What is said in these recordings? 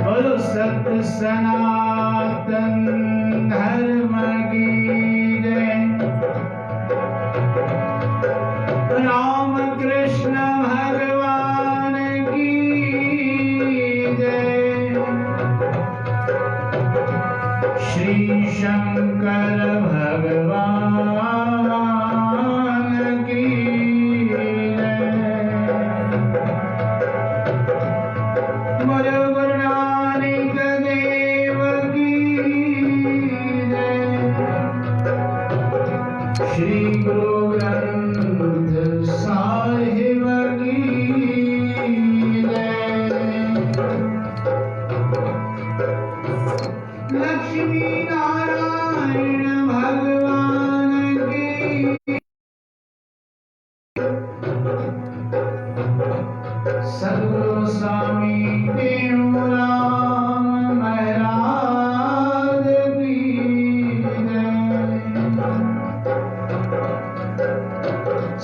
बोलो सत्य सनातन धर्म की जय। राम कृष्ण भगवान की जय। श्री शंकर भगवान की जय। बोलो गुरु नानक देव की जय। श्री गुरु ग्रंथ साहिब की जय। लक्ष्मी नारायण भगवान की। सद्गुरु स्वामी टेऊराम महाराज की जय।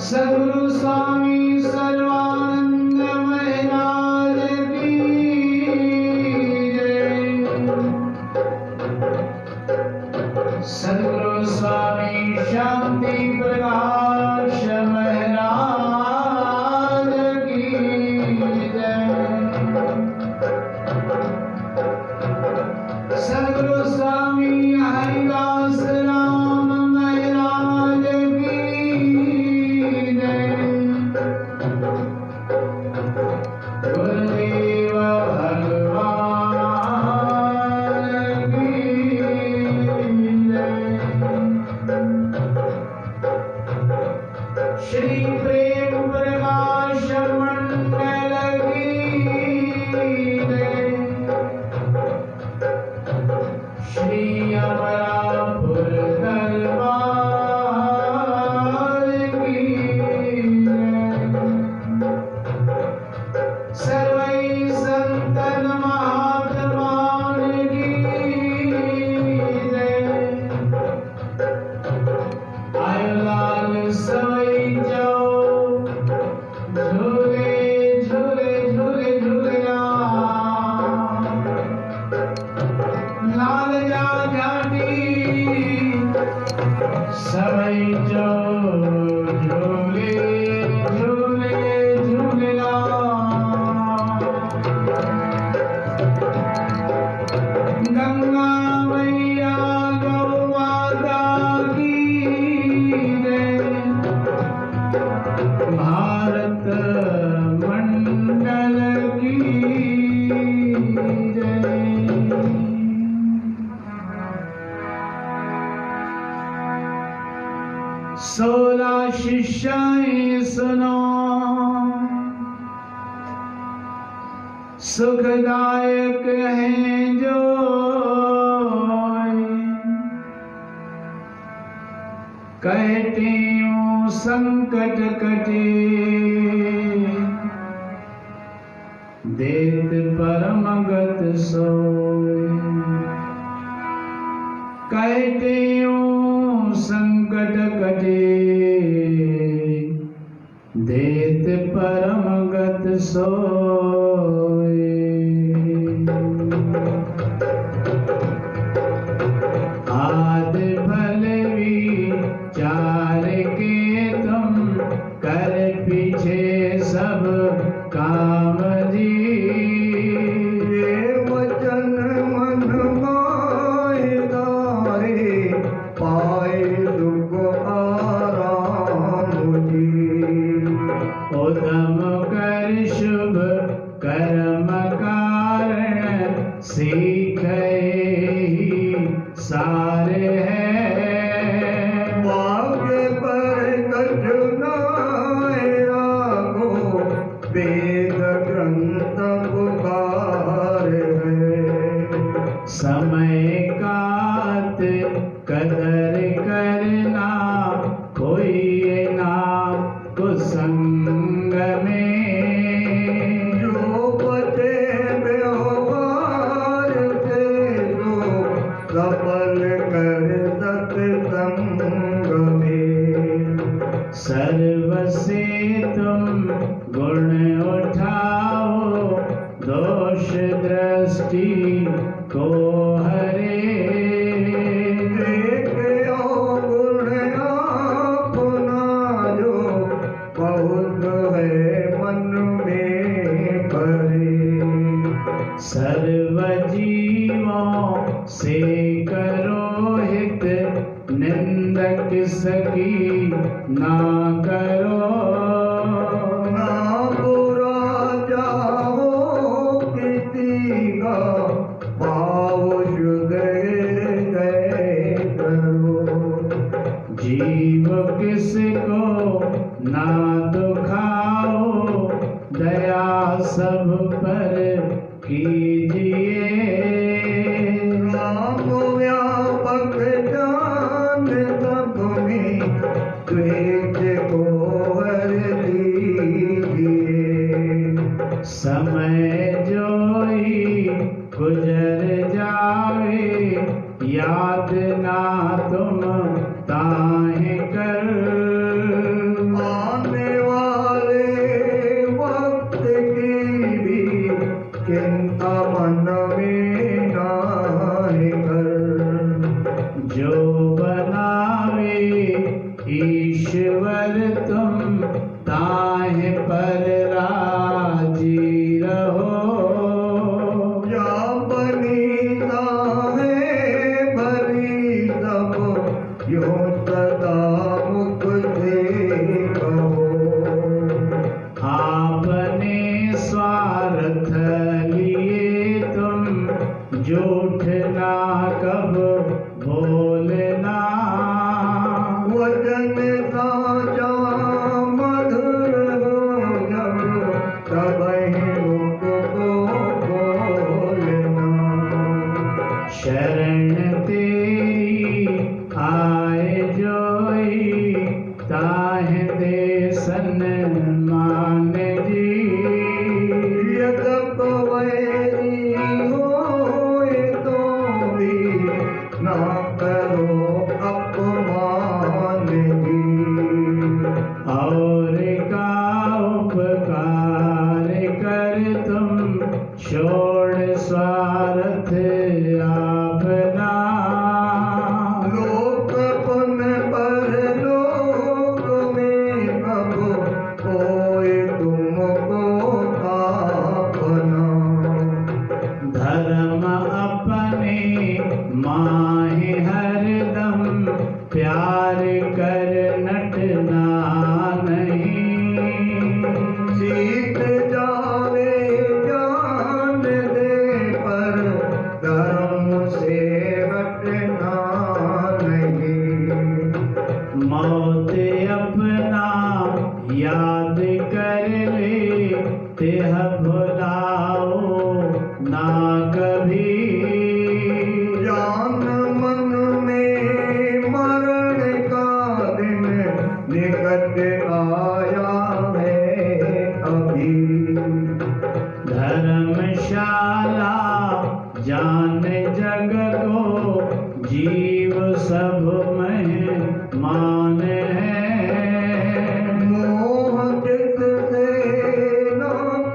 सद्गुरु स्वामी सर्वानंद महाराज की जय। सद्गुरु स्वामी शांति प्रकाश महाराज की जय। सद्गुरु स्वामी हरिदास राम महाराज की जय। गुरुदेव भगवान की जय। श्री प्रेम प्रकाश मंडल की जय। श्री अमरापुर दरबार की जय। सर्वै संतन महात्मान की जय। आयो लाल सवै जाओ झूले झूले झूले झूलना। लाल जा जाटी सवै जाओ झूले झूले झूलना। गंगा मैया गौ माता की जय। भारत मंडल की जय। 16 शिष्याएं सुनो, सुखदायक हैं जो कहते हूँ संकट कटे। देत परमगत सोय। कहते हूँ संकट कटे। देत परमगत सोय। आदि फल विचार के तुम कर पीछे सब काम जी। वचन मन माय दारे पाए दुख आराम जी। उदम कर शुभ कर्म कारण सीखे सारे हैं। वागे पर कठिनाई राखो वेद ग्रंथ पुकार है। समय कात कदर करना कोई ना कुसंग में। जो बचे व्यवहार से जो सफल कर सत्संग में। सर्व से तुम गुण उठाओ, दोष दृष्टि को हरे। सर्व जीवों से करो हित, निंदक सकी ना करो। ना बुरा जाओ किसी का, भाव शुद्ध हृदय करो। जीव किसको ना दुखाओ, दया सब पर कीजिए। राम व्यापक जान सब में, द्वेष को हर लीजिए। समय जोई गुजर जावे, याद ना तुम ताहि कर। आने वाले वक्त की भी चिंता मन में नाहि कर। जो बनावे ईश्वर तुम, ताहि पर राजी रहो। या बनीता है भली सब, यो सदा मुख से कहो। आपने स्वार्थ लिए तुम, झूठ ना कब बोलना। वचन साचा मधुर हो जब, तबहि मुख को बोलना। शरण तेरी आए जोई, ताहि दे सन्मान जी। यद्यप वैरी होए तो भी, ना करो अपमान जी। और का उपकार कर तुम, छोड़ स्वार्थ अपना। लोकपन पर लोक में कब कोई तुमको अपना। धर्म अपने माहि हरदम, प्यार कर नटना नहीं। सीत जावे जान दे पर, धर्म से हटना नहीं। मौत अपना याद कर ले, तेह भुलाओ ना कभी। जान मन में मरण का दिन, निकट आया है अभी। धर्मशाला जान जग को, जीव सब मेहमान है। मोह जिससे न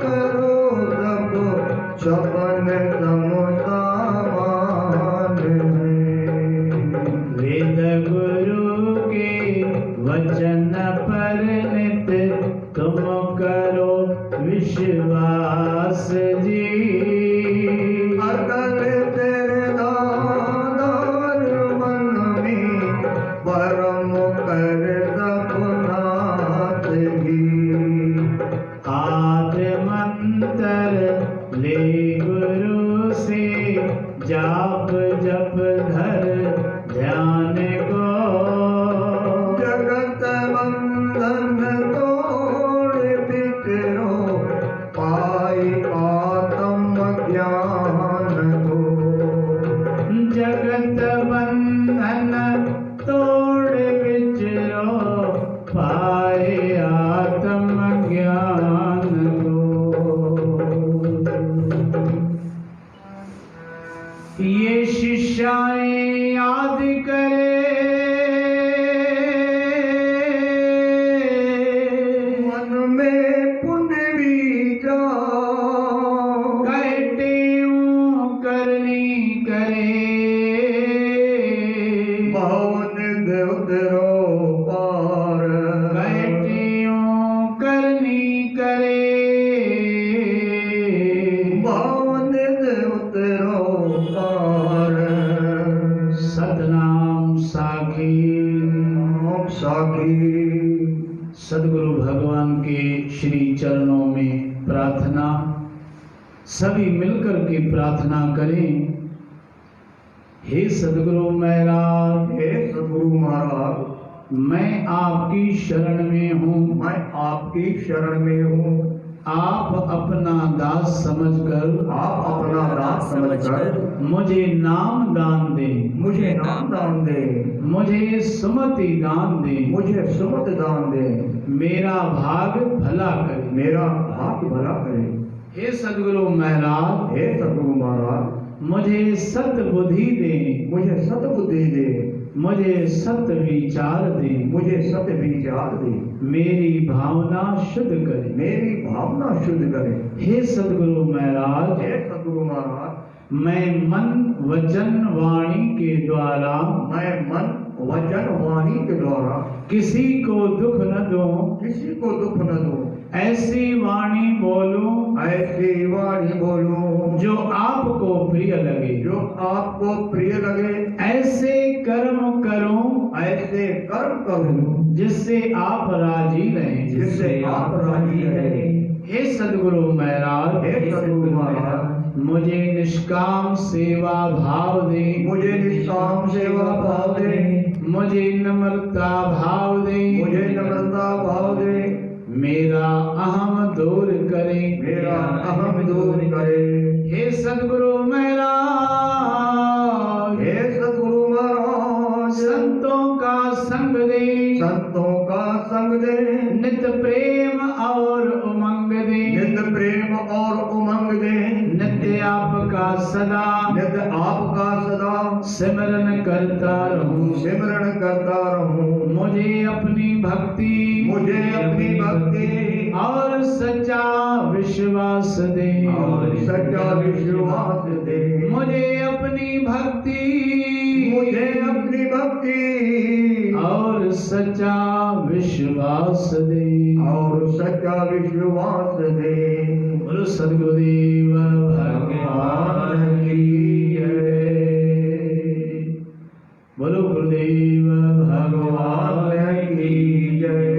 करो सब, सपन समान है। वेद गुरु के वचन पर नित, तुम करो विश्वास जी। अकल तेरे दादार मन में, परम कर सपनाथ ही। आद मंतर ले गुरु से, जाप जप धर ध्यान को। जगत बंधन तोड़ बिचरो, पाई आत्म सदगुरु भगवान के श्री चरणों में प्रार्थना। सभी मिलकर के प्रार्थना करें। हे सदगुरु महाराज, हे सदगुरु महाराज, मैं आपकी शरण में हूँ। मैं आपकी शरण में हूँ। आप अपना दास समझकर, आप अपना दास समझकर मुझे नाम दान दें। मुझे नाम दान दे, मुझे सुमति दान दें। मुझे सुमत दान दे, मेरा भाग भला करे। मेरा भाग्य भला करे। हे सदगुरु महाराज, हे सदगुरु महाराज, मुझे सत बुद्धि दे। मुझे सतबुद्धि दे, मुझे सत विचार दे। मुझे सत्य विचार दे, मेरी भावना शुद्ध करे। मेरी भावना शुद्ध करे। हे सदगुरु महाराज, हे सदगुरु महाराज, मैं मन वचन वाणी के द्वारा, मैं मन वचन वाणी के द्वारा किसी को दुख न दूं। किसी को दुख न दूं। ऐसी वाणी बोलूं ऐसी वाणी बोलूं जो आपको प्रिय लगे। जो आपको प्रिय लगे। ऐसे कर्म करूं ऐसे कर्म करूं जिससे आप राजी रहें। जिससे आप राजी रहें। हे सदगुरु महाराज, हे सदगुरु महाराज, मुझे निष्काम सेवा भाव दे। मुझे निष्काम सेवा भाव दे। मुझे नम्रता भाव दे। मुझे नम्रता भाव दे। मेरा अहम दूर करे। मेरा अहम दूर करे। हे सदगुरु महाराज, हे सदगुरु महाराज, संतों का संग दे। संतों का संग दे। नित प्रेम और उमंग दे। नित प्रेम और उमंग दे। नित्य आपका सदा, नित आपका सदा सिमरन करता रहूं। सिमरण करता रहूं। मुझे अपनी भक्ति, मुझे अपनी भक्ति और सच्चा विश्वास दे। और सच्चा विश्वास दे। मुझे अपनी भक्ति, मुझे अपनी भक्ति और सच्चा विश्वास दे। और सच्चा विश्वास दे। बोलो सद्गुरुदेव भगवान की जय। बोलो गुरुदेव भगवान की जय।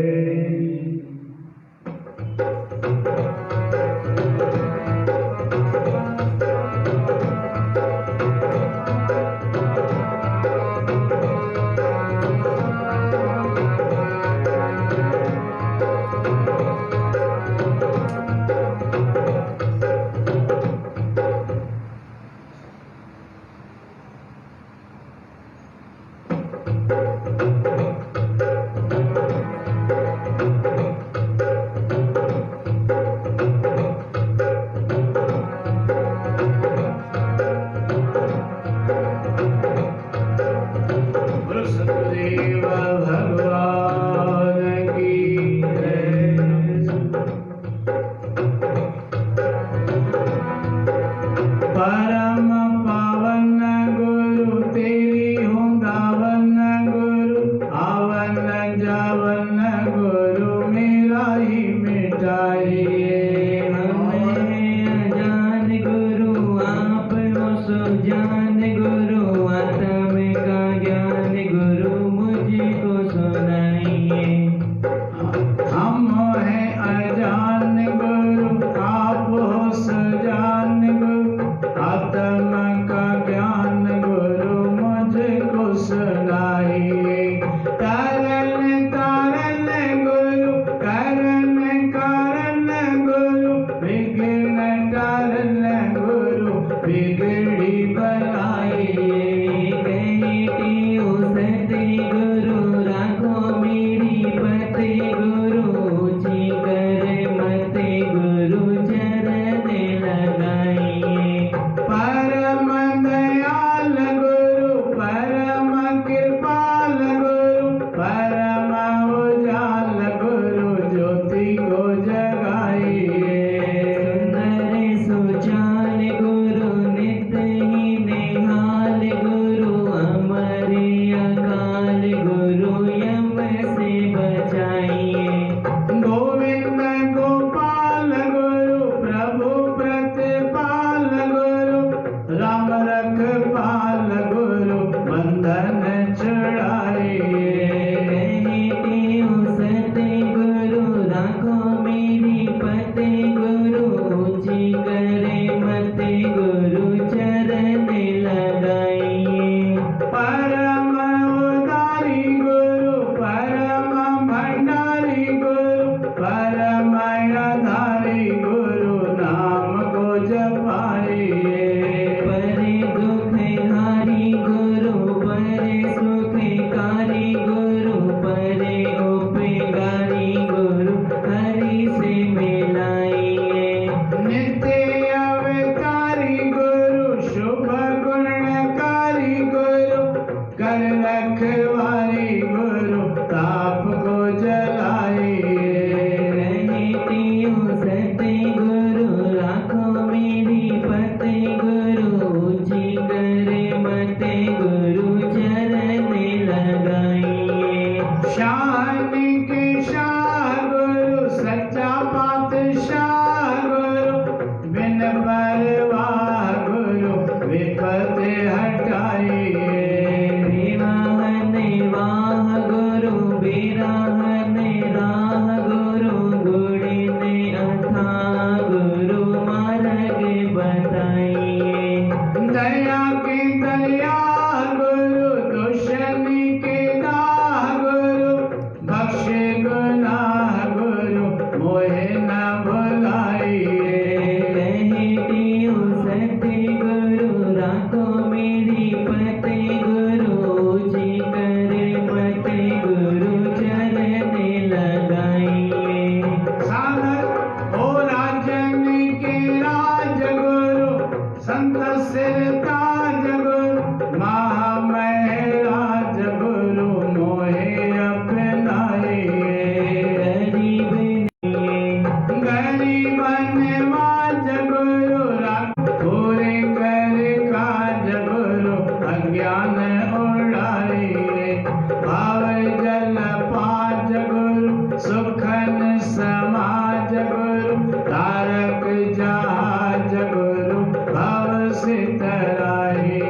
सुखन समाज गुरु तारक जहाज गुरु भव से तराए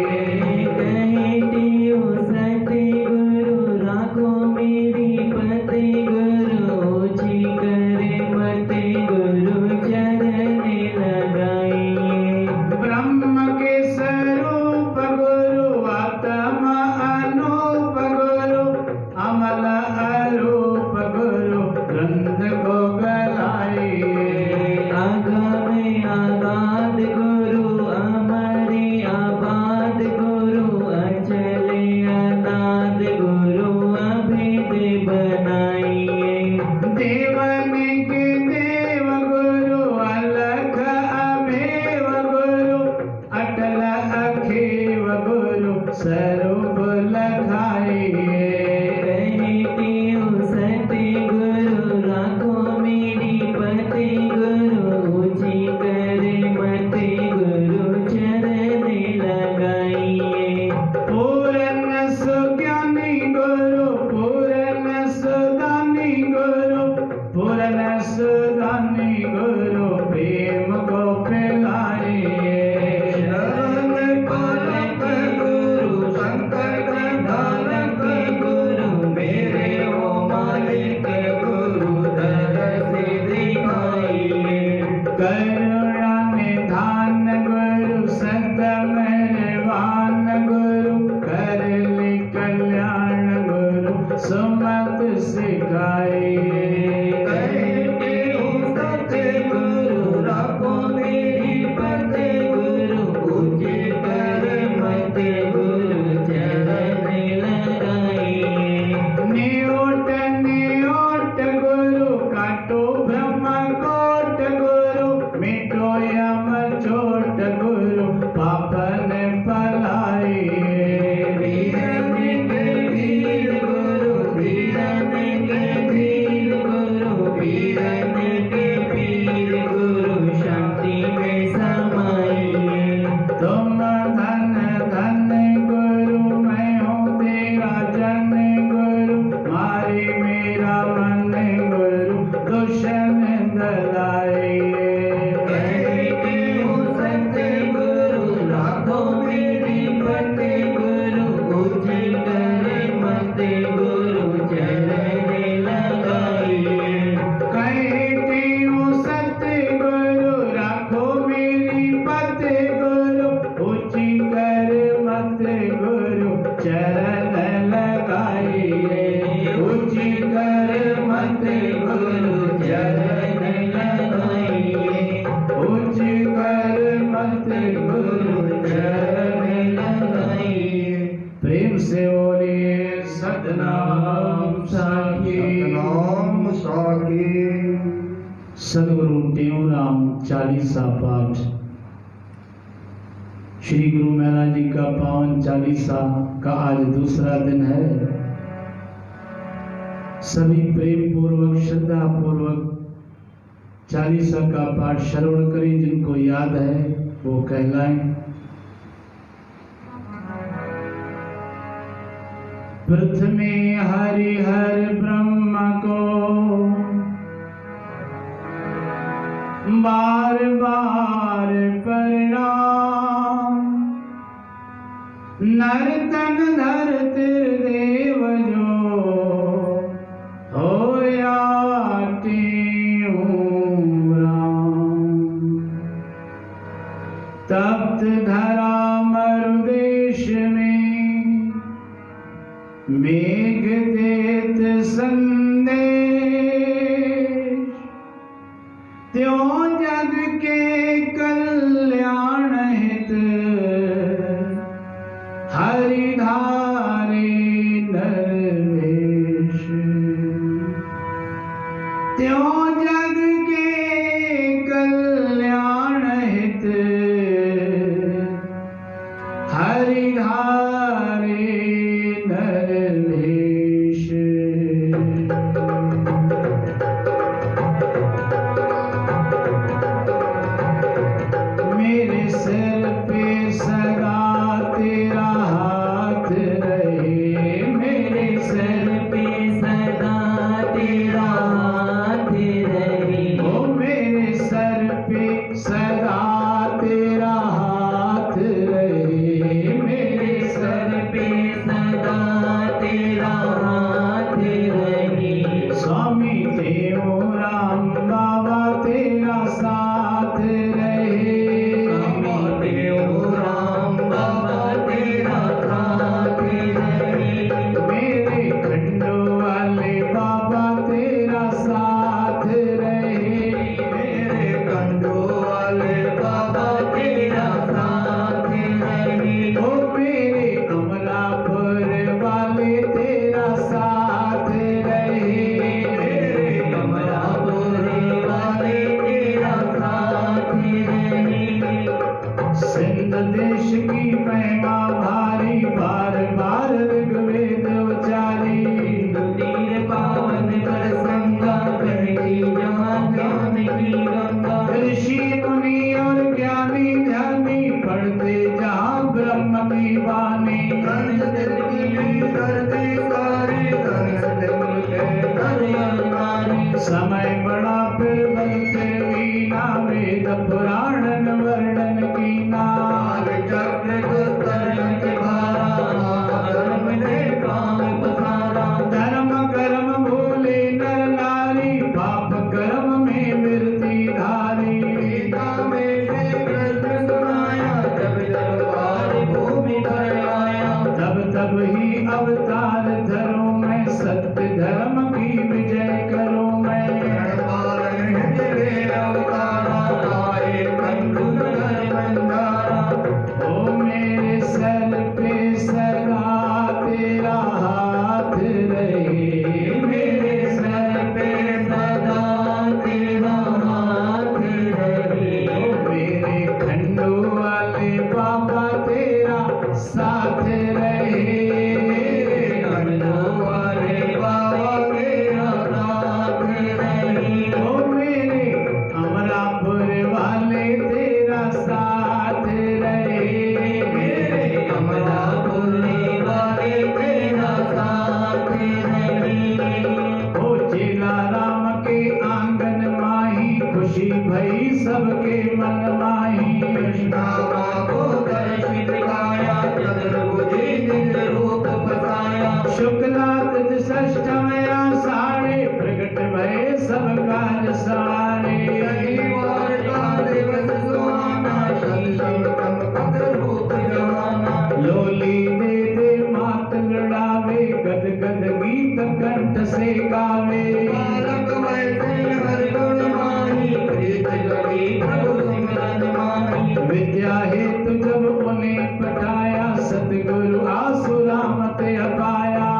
कहतियो सतगुरु राखो मेरी पति गुरु ऊंची करे मत गुरु चरण लगाइए ब्रह्म के स्वरूप गुरु आत्मा अनूप गुरु अमल अरूप गुरु ग्रंथ को गलाइए आगम आगाध गुरु अमरे आबाद गुरु अचल अनाद गुरु अभेद बनाइए देवन के देव गुरु अलख अमेव गुरु अटल अखेव गुरु स्वरूप लखाइए कहतियो सतगुरु राखो मेरी पति गुरु ऊंची करे मत गुरु चरण लगाइए पूर्ण सुज्ञानी गुरु पूर्ण सुदानी गुरु पूर्ण सुदानी गुरु प्रेम को फैलाइए शरण पालक गुरु संकट धारक गुरु मेरे हो मालिक गुरु दर से दिखाइए करुणा निधान गुरु संत मेहरबान गुरु कर ले कल्याण गुरु सुमत सिखाइए कहते हो सतगुरु राखो मेरी पति गुरु ऊंची करे मत गुरु चरण लगाइए नियोट गुरु काटो ब्रह्म कोट गुरु मिटो यम चोट गुरु पापन पलाइए वीरन के वीर गुरु वीरन के वीर गुरु वीरन के वीर गुरु शांति में समाइए तुम धन धन गुरु मैं हूँ तेरा जन गुरु मारे मेरा मन गुरु दुष्मन दलाइए कहते हो सतगुरु राखो मेरी पति गुरु ऊंची करे मत गुरु चरण लगाइए कहती हूँ सतगुरु राखो मेरी पति गुरु ऊंची कर मत गुरु चरण लगाइए ऊंची कर मत गुरु चरण लगाइए ऊंची कर मत गुरु चरण लगाइए प्रेम से बोलिए सतनाम साखी सतनाम साखी सदगुरु टेऊराम चालीसा पाठ। श्री गुरु महाराज जी का पावन चालीसा का आज दूसरा दिन है। सभी प्रेम पूर्वक श्रद्धा पूर्वक चालीसा का पाठ श्रवण करें। जिनको याद है वो कहलाएं। प्रथमे हरिहर ब्रह्म को बार बार प्रणाम। नर्तन धरती देव जो होया राम। तप्त धरा मरुदेश में मेघ देत संदेश। त्यों जग के कल्याण हित हरि धारे नरवेश। त्यों जग के कल्याण हित हरि धारे नरवेश। मेरे सिर पे सदा तेरा हाथ रहे। मेरे सिर पे सदा तेरा देव राम बाबा तेरा साथ रहे। देव राम बाबा तेरा साथ रहे। मेरे खंडो वाले बाबा तेरा साथ रहे। मेरे कंडो वाले बाबा तेरा साथ रहे। ओ मेरे अमलापुर वाले तेरा साथ रहे। मेरे कमलापुर वाले तेरा साथ रहे। सिंध देश की महिमा भारी, बार बार ऋग्वेद उचारी। तीर पावन पर संगा बहती जहाँ ज्ञान की गंगा। ऋषि मुनि और ज्ञानी ध्यानी पढ़ते जहाँ ब्रह्म की वाणी। समय बड़ा फिर बलते वीणा, वेद पुराणन वर्णन कीना। धर्म कर्म भूले नर नारी, पाप कर्म में वृत्ति धारी। तब तब ही अवतार धरो मैं, सत्य धर्म की विजय करो मैं। ओ मेरे सर पे सदा तेरा हाथ रहे। मेरे सर पे सदा तेरा हाथ रहे। ओ मेरे खंडो वाले बाबा तेरा साथ रहे। ओ मेरे अमरापुर वाले तेरा साथ रहे। ओ चेला राम के आंगन माही, खुशी भई सबके मन माही। शुक्ला तिथ षष्ठमया साड़े, प्रगट भये सब काज सारे। लोली दे दे मात लड़ावे, गद गद गीत कंठ से गावे। विद्या हेतु जब उन्हें पठाया, सतगुरु आसुरामत अपाया।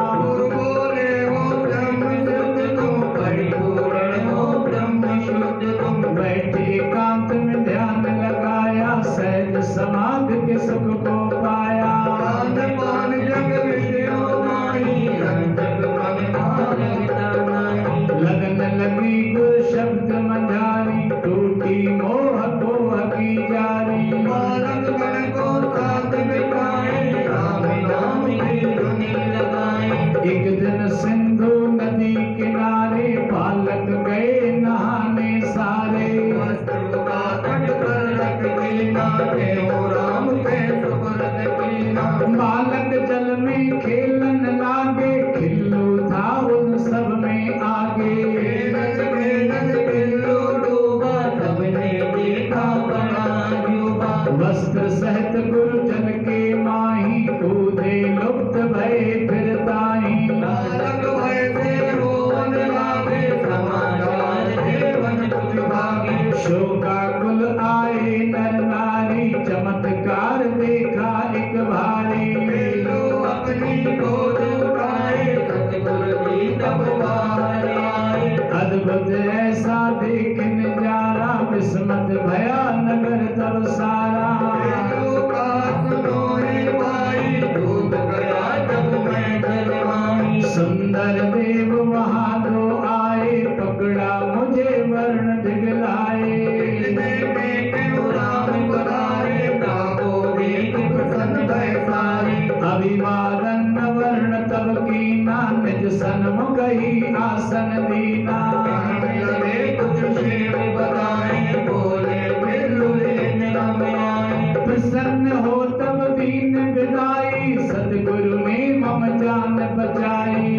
बैठे एकांत में ध्यान लगाया, सहज समाधि के सुख को पाया। लगन लगी गुर शब्द मझारी, टूटी मोह को की जारी। एक दिन सिंधु नदी किनारे, बालक गए नहाने सारे। बालक जल में खेलन लागे, खिल्लू था उन सब में आगे। वस्त्र सहित गुरु जल के माही, कूदे लुप्त भय फिर ताही। शोकाकुल आए नर नारी, चमत्कार देखा एक भारी। अद्भुत ऐसा देख नजारा, विस्मत भया नगर तब सारा। सुंदर देव वहाँ दो आए, पकड़ा मुझे वर्ण दिखलाए। अभिवादन वर्ण तब कीना, निज सन्मुख ही आसन दीना। प्रसन्न हो तब दीन विदाई, सतगुरु ने मम जान बचाई।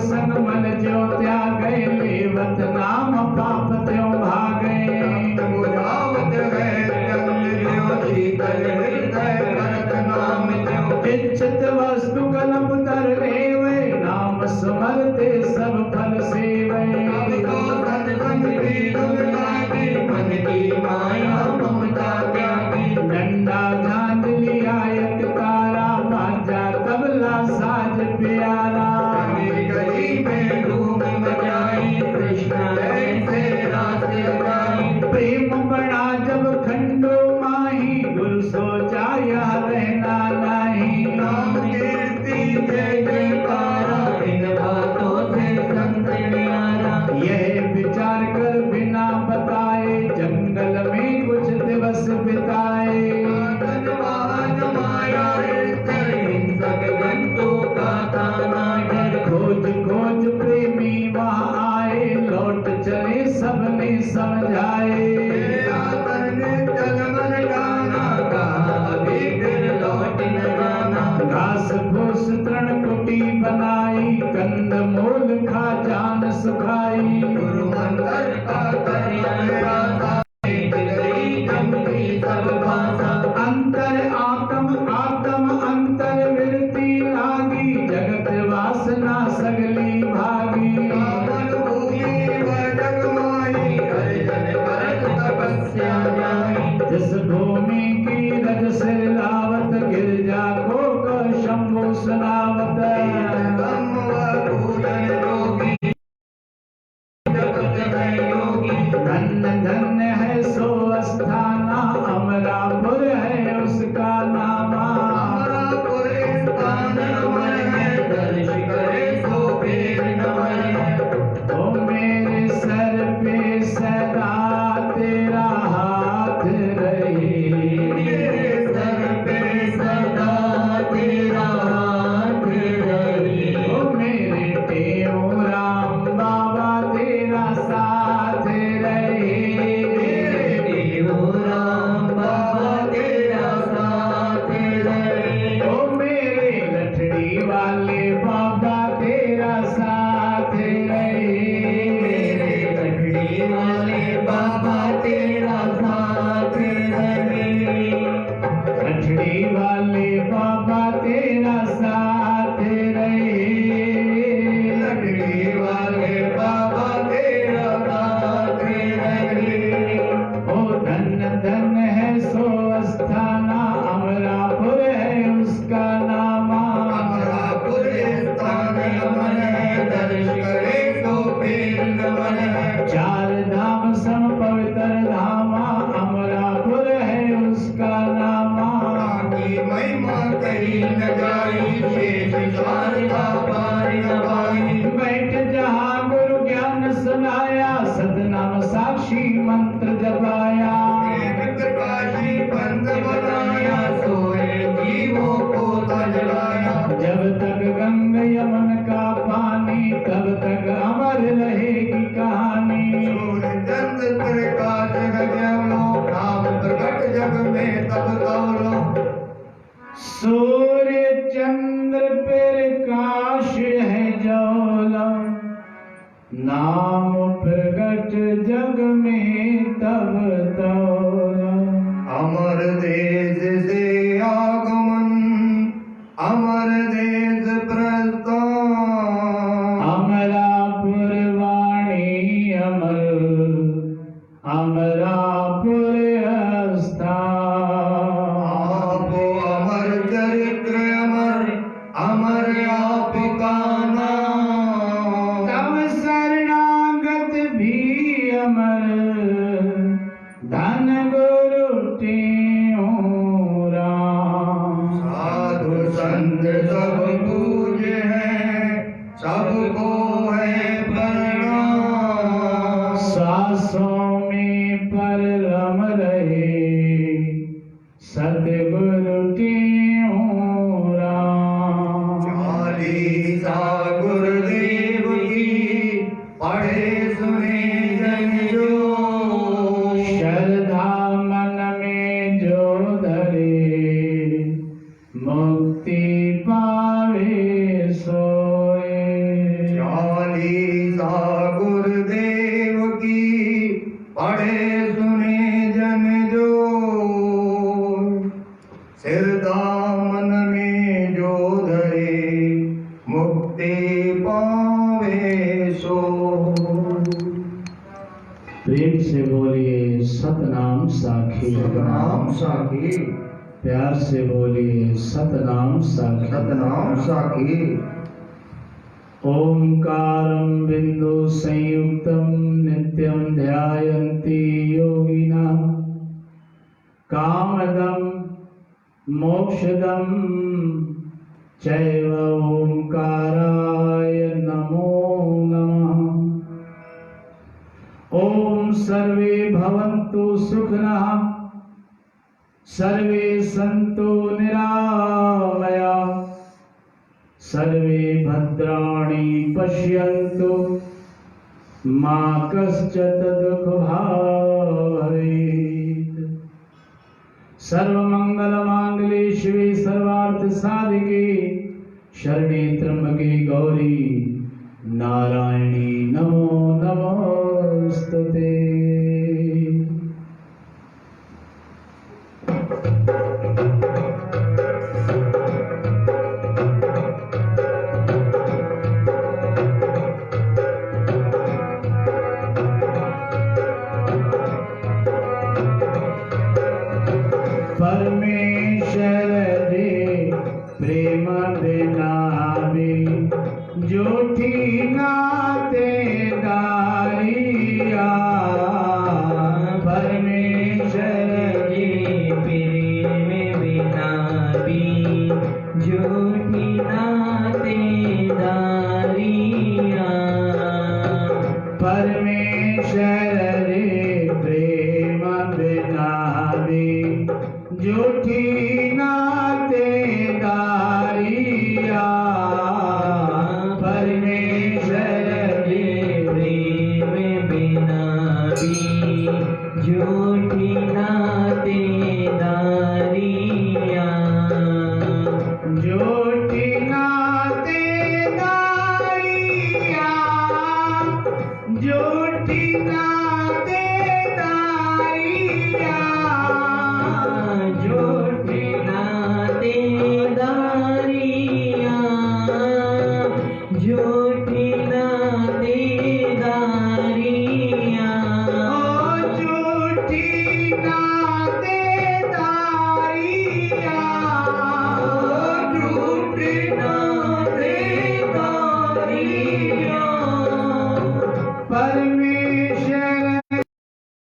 संग मन जो त्यागे, लेवत नाम पाप त्यों भागे। बुझावत है जल जो शीतल हृदय भरत नाम जो। इच्छित वस्तु कलप तर लेवे, नाम स्मरते सब फल सेवे। अब तो सत्संग की धुन लागी, मन की माया ममता त्यागी। डंडा झांझ लिया एक तारा, बाजा तबला साज प्यारा। गली गली में धूम मचाई, कृष्ण ऐसे रास गाई। प्रेम बड़ा जब खंडो माही, गुरु सो जाया रहना नहीं। नाम कीर्ति जय जयकारा, इन बातों से संत न्यारा। यह विचार कर बिना बताए, जंगल में कुछ दिवस बिताए। धनवान माया स्तर, हिंसक जंतु का ताना डर। खोज खोज प्रेमी वहाँ आए, लौट चले सबने समझाए। आसन में चल मन गाना, कहा अभी फिर लौट न जाना। घास फूस तृण कुटी बनाई, कंद मूल खा जान सुखाई। गुरु मंदिर का कल्याण, गई जमती सब भाषा। अंतर आत्म अंतर विरती लागी, जगत वासना सगली भागी। पावन भूमि व जग माई, हरिजन करत तपस्या जाई। जिस भूमि की रज सिर लावत, गिरजा को शंभु सुनावत। ब्रह्म व पूजन योगी, जगत है योगी। धन्य धन्य है सो अस्थाना, अमरापुर है उसका नामा। अमरापुर स्थान अमर है, दर्श करे सो फिर नमर है। ओ मेरे सर पे सदा तेरा हाथ रहे। मेरे सर पे सदा तेरा हाथ रहे। ओ मेरे टेऊ राम बाबा तेरा साथ रहे। मेरे देव राम बाबा तेरा साथ रहे। ओ मेरे लठड़ी वाले बाबा तेरा साथ रहे। मेरे लकड़ी वाले बाबा तेरा साथ रहे। लठड़ी वाले बाबा तेरा साथ रहे। लकड़ी वाले बाबा तेरा साथ रहे। ओ धन धन है सो अस्थाना, अमरापुर है उसका नामा। अमरापुर स्थान अमर है, दर्श करे तो फिर नमन है। चार धाम सम पवित्र धामा, अमरापुर है उसका नामा। की महिमा कही न जाई, शेष शारदा पार न पाई। बैठ जहाँ गुरु ज्ञान सुनाया, सतनाम साक्षी मंत्र जपाया। एक प्रकाशी पंथ बनाया, सोए जीवों को तजलाया। जब तक गंगा यमन का पानी, तब तक अमर रहेगी कहानी। सूर्य चंद्र प्रकाश गजलो, नाम प्रकट जग में तब तौलो। सूर्य चंद्र प्रकाश है ज्वाला, नाम प्रगट जग में तब तौला। अमर देश से आगमन, अमर देश प्रस्थान। अमरापुर वाणी अमर, अमरापुर स्थान। आपो अमर चरित्र अमर, अमर आपका नाम। तब शरणागत भी अमर, धन गुरु टेऊ राम। साधु संत सब पूज्य हैं, सबको है प्रणाम। सांसों में पर रम रहे, सतगुरु टेऊ राम। चालीसा गुरुदेव की, पढ़े सुने जन जो। श्रद्धा मन में जो धरे, मुक्ति पावे सोए। पावे सो। प्रेम से बोलिए सतनाम साखी। सतनाम साखी। प्यार से बोलिए सतनाम साखी। सतनाम साखी। ओंकारं बिंदु संयुक्तं नित्यं ध्यायन्ति योगिनः कामदं मोक्षदं चैव ओंकाराय नमो नमः। ओम सर्वे भवन्तु सुखिनः सर्वे सन्तु निरामयाः सर्वे भद्राणि पश्यन्तु मा कश्चित् दुःखभाग् भवेत्। सर्वमङ्गलमाङ्गल्ये शिवे सर्वार्थसाधिके शरणे त्र्यम्बके गौरी नारायणी नमोस्तुते। परमेश्वर दे प्रेम बिना भी झूठी नातेदारिया। परमेश्वर दे प्रेम बिना भी झूठी नातेदारियाँ। परमेश्वर दे प्रेम बिना भी झूठी नातेदारिया। परमेश्वर दे प्रेम बिना भी झूठी नातेदारियाँ। झूठी नातेदारिया। झूठी नातेदारिया। झूठी नातेदारियाँ। झूठी नातेदारियाँ। ओ झूठी नातेदारिया। झूठी नातेदारियाँ। परमेश्वर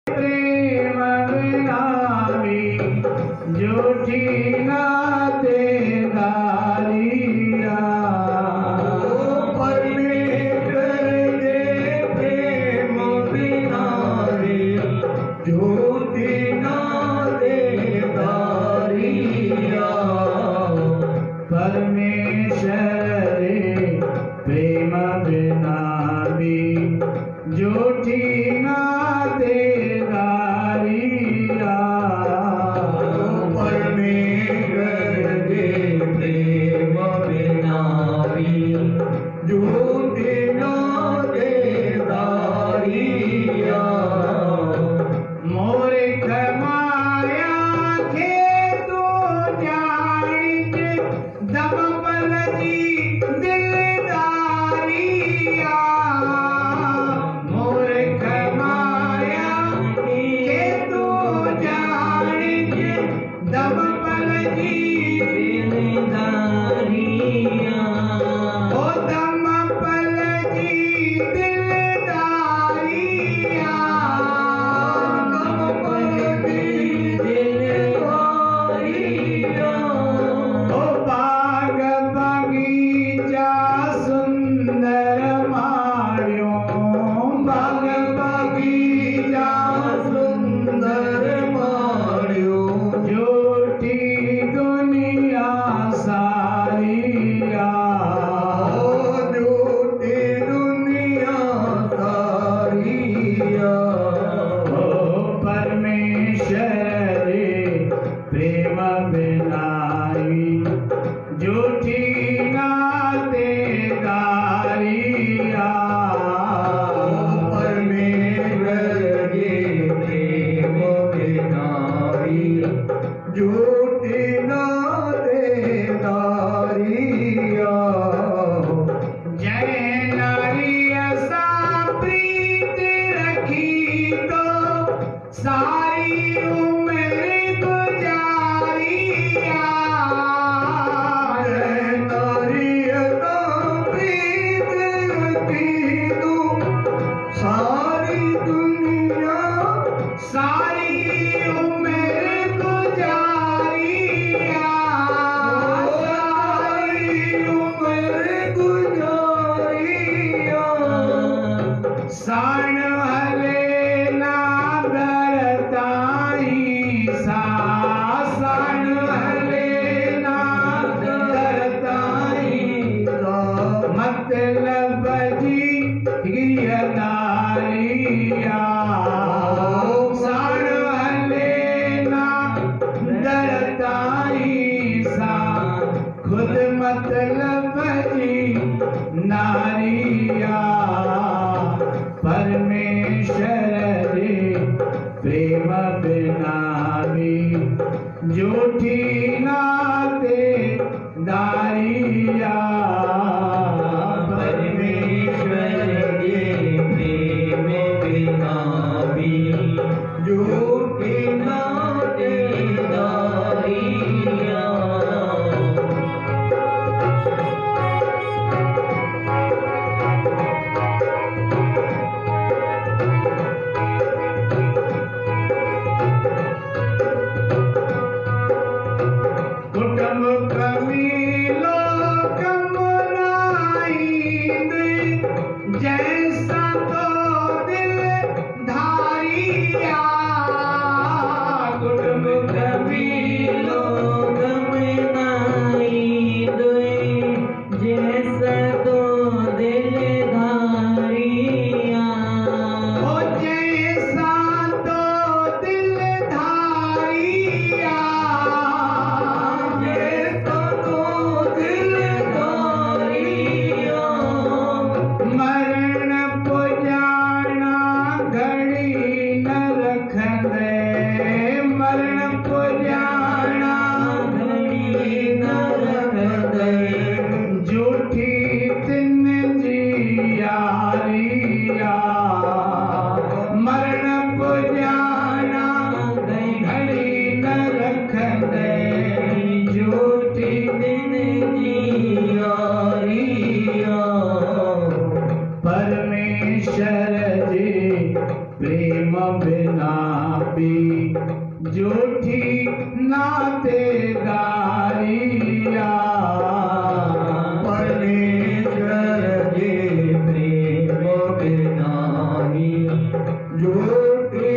प्रेम बिना भी झूठी नातेदारिया। परमेश्वर दे प्रेम बिना भी झूठी नातेदारियाँ। परमेश्वर प्रेम बिना भी झूठी नातेदारिया। परमेश्वर दे प्रेम बिना भी झूठी नातेदारियाँ। मूर्ख माया खेतु जानित दम पलती दिलदारिया। मूर्ख सारी उम्र गुजारिया सारी दुनिया सारी उम्र गुजारिया सारी उम्र गुजारिया साण हले ना दरताई सा साण हले ना दरताई मतलब जी गिरदारिया साण हले ना दरताई सा खुद मतलब जी नारिया परमेश्वर रे प्रेम बिना भी झूठी नाते दारिया परमेश्वर के प्रेम बिना भी झूठी नातेदारियाँ कुटुंब कमीलो कमराइंद जैसा तो दिल धारिया कुटुंब कमीलो जैसा तो दिल धारिया ओ जैसा तो दिल धारिया जैसा तो दिल धारिया मरण पुजाना घड़ी न रखंदे मरण पुजाना घड़ी न रखदे झूठी तिन जी यारिया मरण पुजाना घड़ी न रखंदे झूठी दिन जियारिया परमेश्वर जी प्रेम बिना भी झूठी नातेदारिया परमेश्वर के प्रेम बिना भी झूठी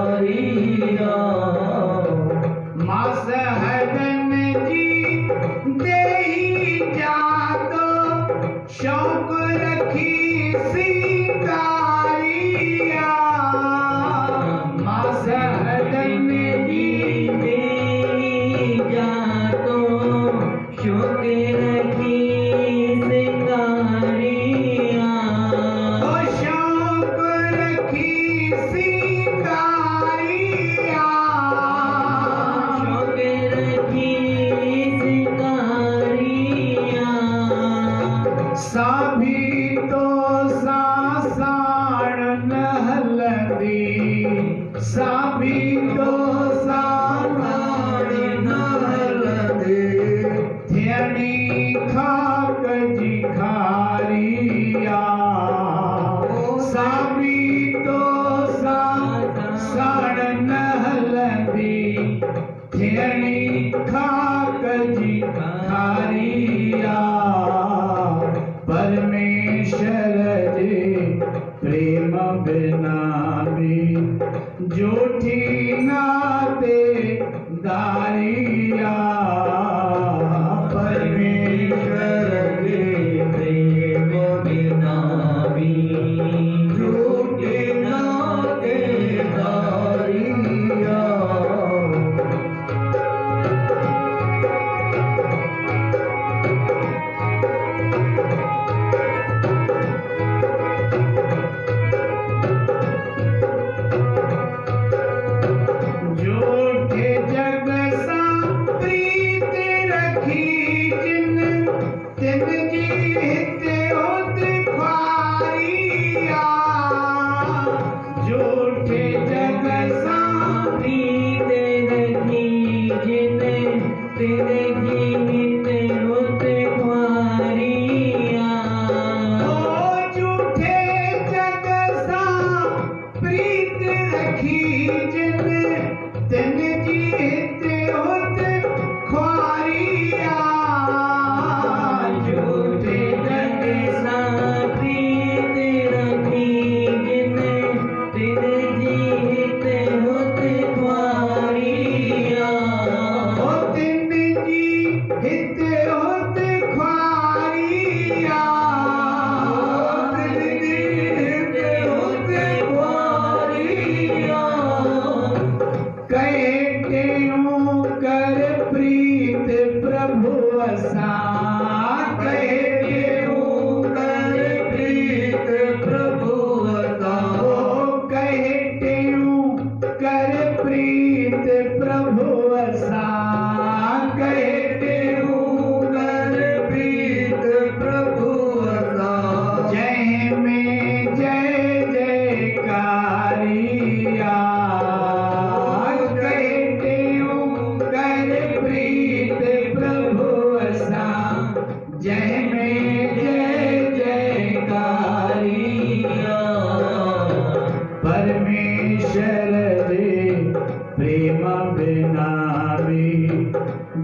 नातेदारियाँ मास हदन जी देही जातो शौक रखी सिंगारिया मास हदन जी जातो शोक रखी सिंगारिया ओ शौक रखी सिंगारिया शोक रखी सिंगारिया साभी तो साण न हलंदी साभी तो साण न हलंदी थियणी खाक जी खारिया साभी तो साण न हलंदी थियणी खाक जी खारिया परमेश्वर जी प्रेम बिना भी झूठी नाते दारिया परमेश्वर के प्रेम बिना भी झूठी नातेदारियाँ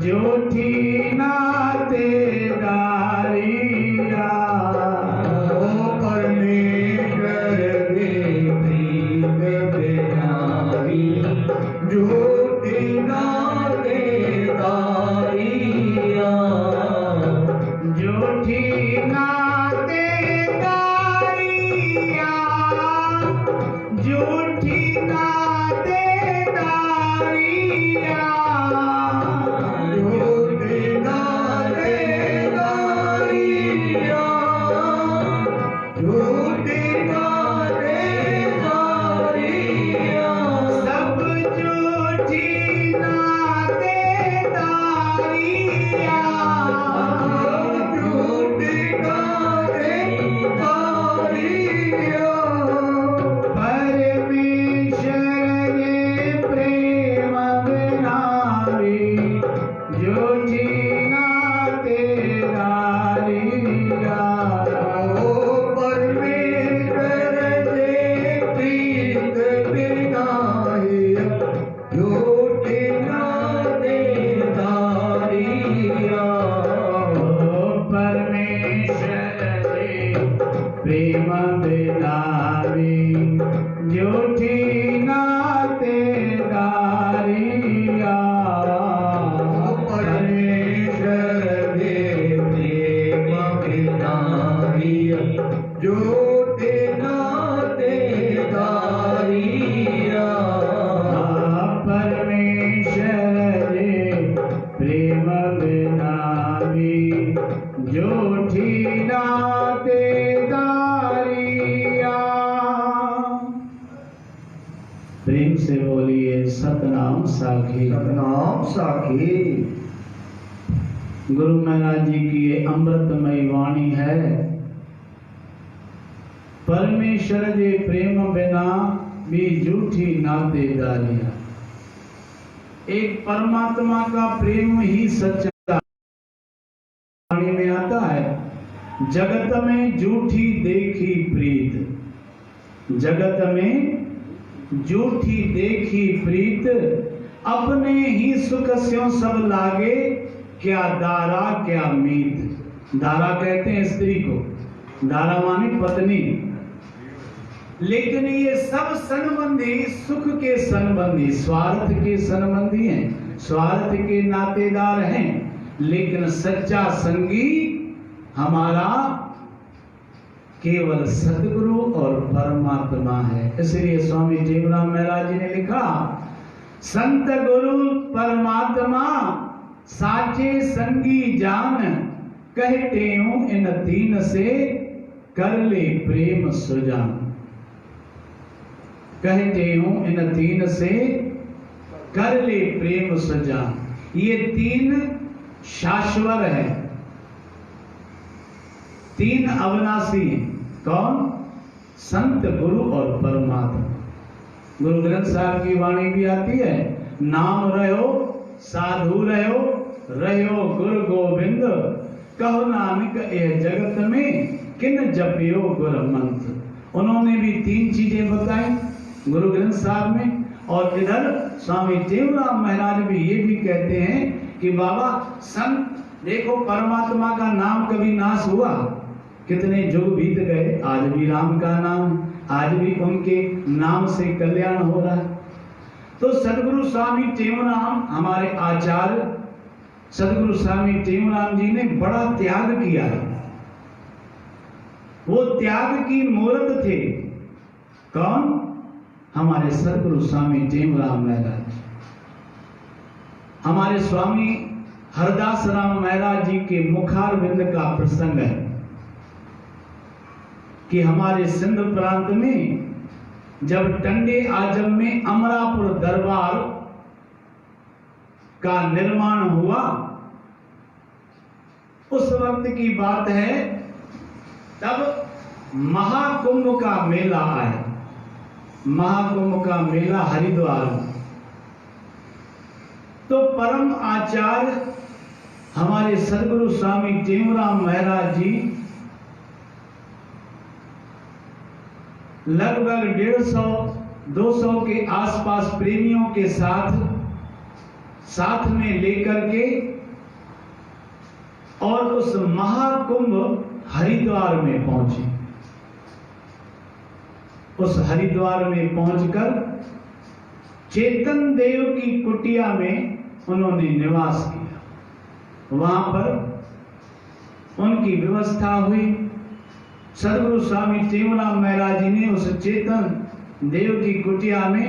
जोठी नातेदारिया परमेश्वर दे प्रीत बिनावी झूठी नातेदारिया जोठी नातेदारिया जोठी नातेदारिया झूठी नातेदारिया झूठी नातेदारिया सब झूठी नातेदारिया झूठी नातेदारिया परमेश्वर ये प्रेम बिनावी झूठी नातेदारिया ओ परमेश्वर दे प्रीत बिनाई झूठी नातेदारिया परमेश्वर दे प्रेम बिनावी झूठी नातेदारिया परमेश्वर दे प्रेम बिनाई झूठी नातेदारिया परमेश्वर दे प्रेम बिनावी झूठी नातेदारिया। प्रेम से बोलिए सतनाम साखी। सतनाम साखी। गुरु महाराज जी की ये अमृतमयी वाणी है। परमेश्वर दे प्रेम बिना भी झूठी नातेदारिया। एक परमात्मा का प्रेम ही सच्चा वाणी में आता है। जगत में झूठी देखी प्रीत, जगत में झूठी देखी प्रीत, अपने ही सुख स्यों सब लागे, क्या दारा क्या मीत। दारा कहते हैं स्त्री को, दारा माने पत्नी। लेकिन ये सब संबंधी सुख के संबंधी, स्वार्थ के संबंधी हैं, स्वार्थ के नातेदार हैं। लेकिन सच्चा संगी हमारा केवल सदगुरु और परमात्मा है। इसलिए स्वामी टेमराम महाराज जी ने लिखा, संत गुरु परमात्मा साचे संगी जान, कहते हूं इन तीन से कर ले प्रेम सुजान। कहते हूं इन तीन से कर ले प्रेम सुजान। ये तीन शाश्वत है, तीन अविनाशी हैं। कौन? संत गुरु और परमात्मा। गुरु ग्रंथ साहब की वाणी भी आती है, नाम रहो साधु रहो, रहो गुरु गोविंद, कहो नानक यह जगत में किन जपियो गुर मंत्र। उन्होंने भी तीन चीजें बताई गुरु ग्रंथ साहब में। और इधर स्वामी टेमराम महाराज भी ये भी कहते हैं कि बाबा संत देखो, परमात्मा का नाम कभी नाश हुआ? कितने युग बीत गए, आज भी राम का नाम, आज भी उनके नाम से कल्याण हो रहा है। तो सदगुरु स्वामी टेमराम हमारे आचार्य सदगुरु स्वामी टेमराम जी ने बड़ा त्याग किया है। वो त्याग की मूर्त थे। कौन? हमारे सदगुरु स्वामी टेमराम महाराज। हमारे स्वामी हरदास राम महाराज जी के मुखारविंद का प्रसंग है कि हमारे सिंध प्रांत में जब टंडे आजम में अमरापुर दरबार का निर्माण हुआ, उस वक्त की बात है, तब महाकुंभ का मेला आया। महाकुंभ का मेला हरिद्वार में। तो परम आचार्य हमारे सदगुरु स्वामी टेमराम महाराज जी लगभग 150-200 के आसपास प्रेमियों के साथ में लेकर के और उस महाकुंभ हरिद्वार में पहुंचे। उस हरिद्वार में पहुंचकर चेतन देव की कुटिया में उन्होंने निवास किया। वहां पर उनकी व्यवस्था हुई। सदगुरु स्वामी टेऊराम महाराज जी ने उस चेतन देव की कुटिया में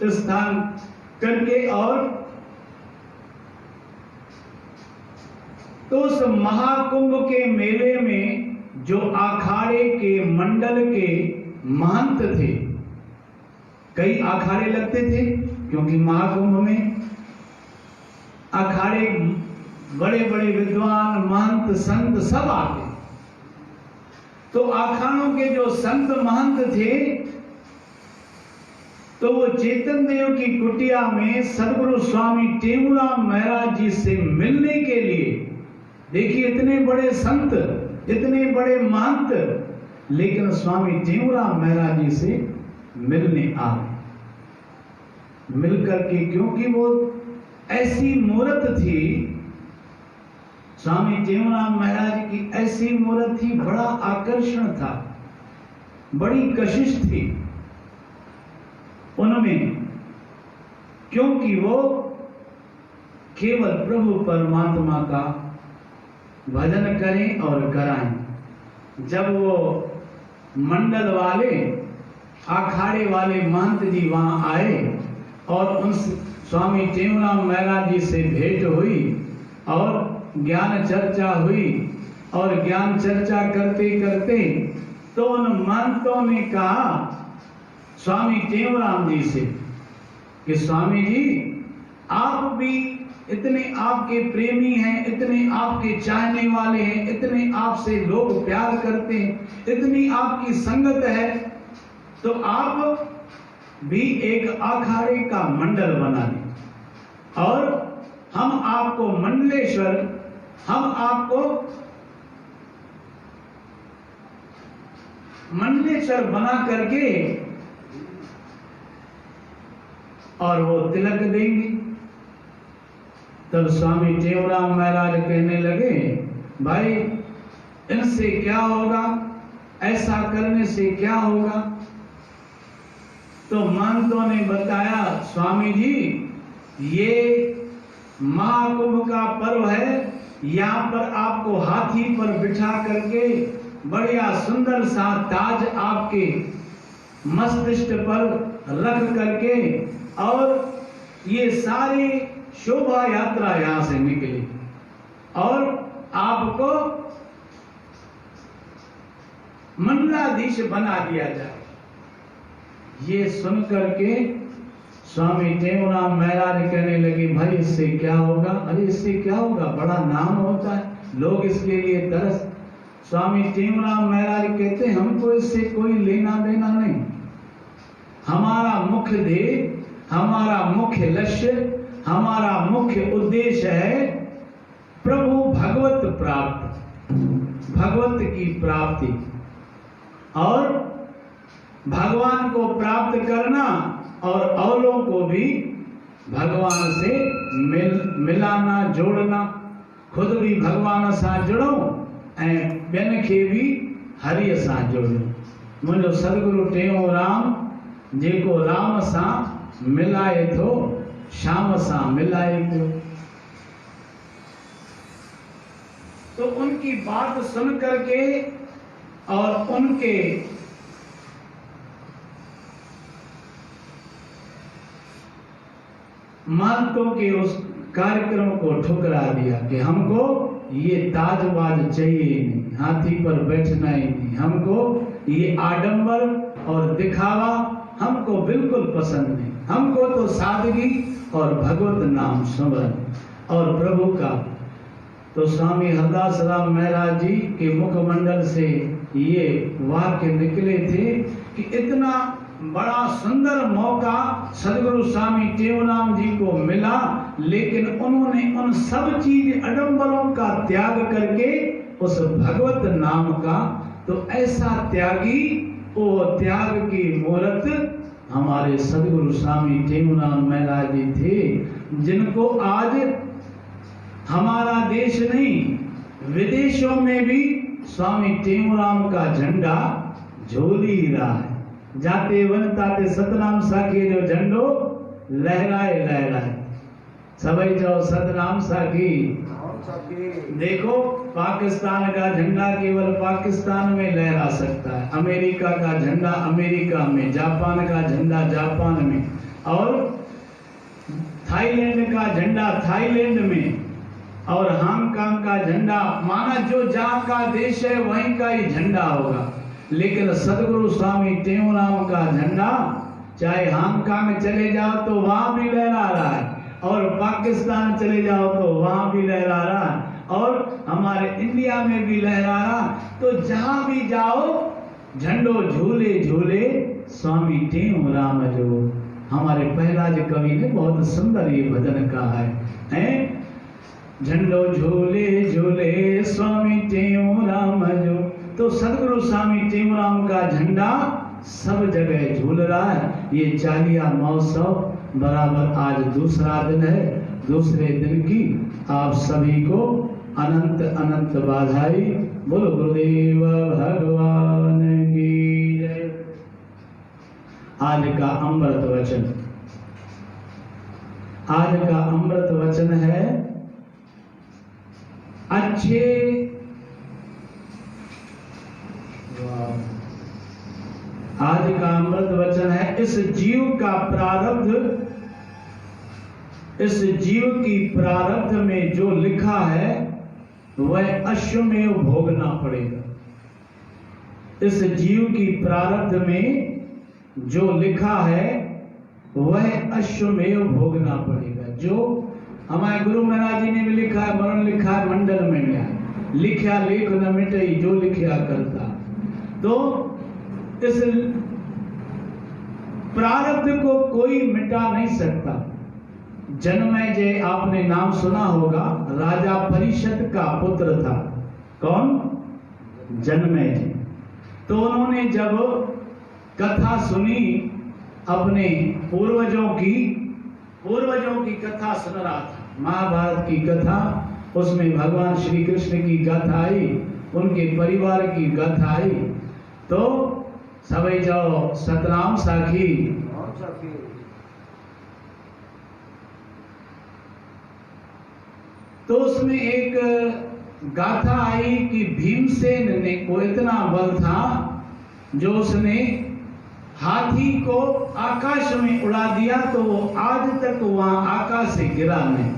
स्थान करके और तो उस महाकुंभ के मेले में जो अखाड़े के मंडल के महंत थे, कई अखाड़े लगते थे क्योंकि महाकुंभ में अखाड़े बड़े बड़े विद्वान महंत संत सब आते। तो अखाड़ों के जो संत महंत थे तो वो चेतन देव की कुटिया में सदगुरु स्वामी टेऊराम महाराज जी से मिलने के लिए, देखिए इतने बड़े संत, इतने बड़े महंत, लेकिन स्वामी टेऊराम महाराज जी से मिलने आ गए। मिलकर के, क्योंकि वो ऐसी मूर्त थी, स्वामी टेऊराम महाराज की ऐसी मूर्त थी, बड़ा आकर्षण था, बड़ी कशिश थी उनमें, क्योंकि वो केवल प्रभु परमात्मा का भजन करें और कराएं। जब वो मंडल वाले अखाड़े वाले महंत जी वहां आए और उन स्वामी टेऊराम महाराज जी से भेंट हुई और ज्ञान चर्चा हुई, और ज्ञान चर्चा करते करते तो उन महंतों ने कहा स्वामी टेऊराम जी से कि स्वामी जी, आप भी इतने आपके प्रेमी हैं, इतने आपके चाहने वाले हैं, इतने आपसे लोग प्यार करते हैं, इतनी आपकी संगत है, तो आप भी एक अखाड़े का मंडल बना दें और हम आपको मंडलेश्वर, हम आपको मंडलेश्वर बना करके और वो तिलक देंगे। तब स्वामी टेऊराम महाराज कहने लगे, भाई इनसे क्या होगा, ऐसा करने से क्या होगा? तो महंतों ने बताया, स्वामी जी ये महाकुंभ का पर्व है, यहाँ पर आपको हाथी पर बिठा करके बढ़िया सुंदर सा ताज आपके मस्तिष्क पर रख करके और ये सारी शोभा यात्रा यहां से निकली और आपको मंडलाधीश बना दिया जाए। ये सुनकर के स्वामी टेऊराम महाराज कहने लगे, भाई इससे क्या होगा? अरे इससे क्या होगा, बड़ा नाम होता है, लोग इसके लिए तरस। स्वामी टेऊराम महाराज कहते, हमको इससे कोई लेना देना नहीं, हमारा मुख्य ध्येय, हमारा मुख्य लक्ष्य, हमारा मुख्य उद्देश्य है प्रभु भगवत प्राप्त, भगवत की प्राप्ति और भगवान को प्राप्त करना और औरों को भी भगवान से मिलाना, जोड़ना, खुद भी भगवान सां जुड़ो ऐं ॿियनि खे बि हरिय सां जोड़ो। मुंहिंजो सदगुरु टेऊराम जेको राम सां मिलाए थो, श्याम सां मिलाए पियो। तो उनकी बात सुन करके और उनके महंतों के उस कार्यक्रम को ठुकरा दिया कि हमको ये ताजबाज चाहिए नहीं, हाथी पर बैठना ही नहीं, हमको ये आडंबर और दिखावा हमको बिल्कुल पसंद नहीं, हमको तो सादगी और भगवत नाम स्मरण और प्रभु का। तो स्वामी हरदास राम महाराज जी के मुखमंडल से ये वाक्य निकले थे कि इतना बड़ा सुंदर मौका सदगुरु स्वामी टेऊराम जी को मिला, लेकिन उन्होंने उन सब चीज अडंबरों का त्याग करके उस भगवत नाम का, तो ऐसा त्यागी, वो त्याग की मूर्त हमारे सदगुरु स्वामी टेऊराम महाराज जी थे, जिनको आज हमारा देश नहीं विदेशों में भी स्वामी टेऊराम का झंडा झूल ही रहा है। जाते वन ताते सतनाम साखी जो झंडो लहराए लहराए। सभी जो सतनाम साखी। देखो पाकिस्तान का झंडा केवल पाकिस्तान में लहरा सकता है, अमेरिका का झंडा अमेरिका में, जापान का झंडा जापान में, और थाईलैंड का झंडा थाईलैंड में, और हांगकांग का झंडा, माना जो जहां का देश है वहीं का ही झंडा होगा। लेकिन सदगुरु स्वामी टेऊराम का झंडा चाहे हांगकांग चले जाओ तो वहां भी लहरा रहा है, और पाकिस्तान चले जाओ तो वहां भी लहरा रहा है, और हमारे इंडिया में भी लहरा रहा। तो जहां भी जाओ झंडो झूले झूले स्वामी टेऊराम जो। हमारे पहलाज कवि ने बहुत सुंदर ये भजन कहा है? झंडो झूले झूले स्वामी टेऊराम जो। तो सदगुरु स्वामी टेऊराम का झंडा सब जगह झूल रहा है। ये चालिया महोत्सव बराबर आज दूसरा दिन है। दूसरे दिन की आप सभी को अनंत अनंत बधाई। बोलो गुरुदेव भगवान की जय। आज का अमृत वचन, आज का अमृत वचन है अच्छे आज का अमृत वचन है इस जीव का प्रारब्ध, इस जीव की प्रारब्ध में जो लिखा है वह अश्वमेव भोगना पड़ेगा। इस जीव की प्रारब्ध में जो लिखा है वह अश्वमेव भोगना पड़ेगा। जो हमारे गुरु महाराज जी ने भी लिखा है, मरण लिखा है मंडल में न्याय, लिखा लेख न मिटई जो लिखा करता। तो इस प्रारब्ध को कोई मिटा नहीं सकता। जन्मेजय आपने नाम सुना होगा, राजा परिषद का पुत्र था। कौन? जन्मेजय। तो उन्होंने जब कथा सुनी अपने पूर्वजों की कथा सुन रहा था, महाभारत की कथा, उसमें भगवान श्री कृष्ण की गाथा आई, उनके परिवार की गाथा आई। तो सभी जाओ सतनाम साखी। तो उसमें एक गाथा आई कि भीमसेन ने को इतना बल था जो उसने हाथी को आकाश में उड़ा दिया, तो वो आज तक वहां आकाश से गिरा नहीं।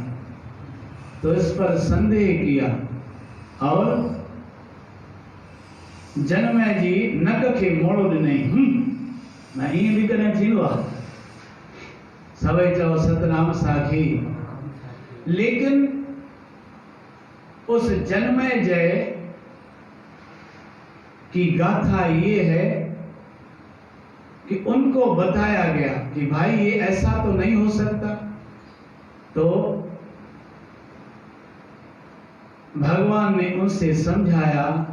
तो इस पर संदेह किया और जन्मे जी नक के मोड़ो नहीं मैं ईअं भी करें थी सभी चो सतनाम साखी। लेकिन उस जन्मेजय की गाथा ये है कि उनको बताया गया कि भाई ये ऐसा तो नहीं हो सकता। तो भगवान ने उनसे समझाया,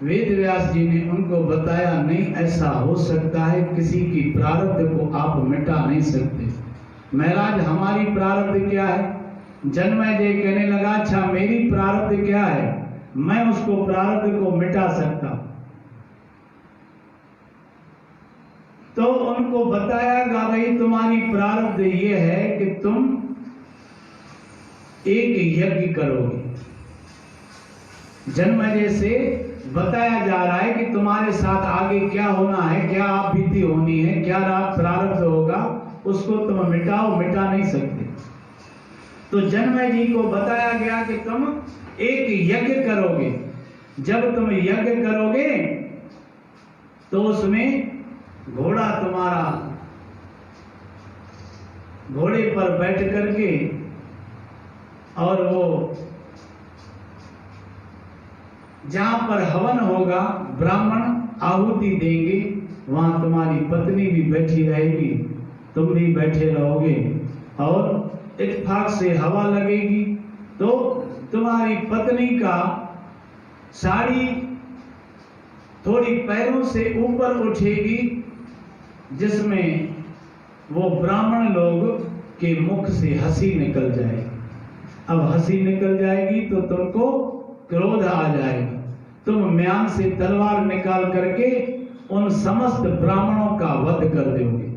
वेद व्यास जी ने उनको बताया नहीं ऐसा हो सकता है, किसी की प्रारब्ध को आप मिटा नहीं सकते। महाराज हमारी प्रारब्ध क्या है? जन्मेजय कहने लगा अच्छा मेरी प्रारब्ध क्या है, मैं उसको प्रारब्ध को मिटा सकता। तो उनको बताया गया भाई तुम्हारी प्रारब्ध ये है कि तुम एक यज्ञ करोगे। जन्मेजय से बताया जा रहा है कि तुम्हारे साथ आगे क्या होना है, क्या आप बीती होनी है, क्या प्रारब्ध होगा, उसको तुम मिटाओ, मिटा नहीं सकते। तो जन्मेजय जी को बताया गया कि तुम एक यज्ञ करोगे। जब तुम यज्ञ करोगे तो उसमें घोड़ा तुम्हारा घोड़े पर बैठ करके और वो जहां पर हवन होगा ब्राह्मण आहुति देंगे, वहां तुम्हारी पत्नी भी बैठी रहेगी, तुम भी बैठे रहोगे और इत्तेफाक से हवा लगेगी तो तुम्हारी पत्नी का साड़ी थोड़ी पैरों से ऊपर उठेगी, जिसमें वो ब्राह्मण लोग के मुख से हंसी निकल जाएगी। अब हंसी निकल जाएगी तो तुमको क्रोध आ जाएगा। तुम म्यान से तलवार निकाल करके उन समस्त ब्राह्मणों का वध कर दोगे,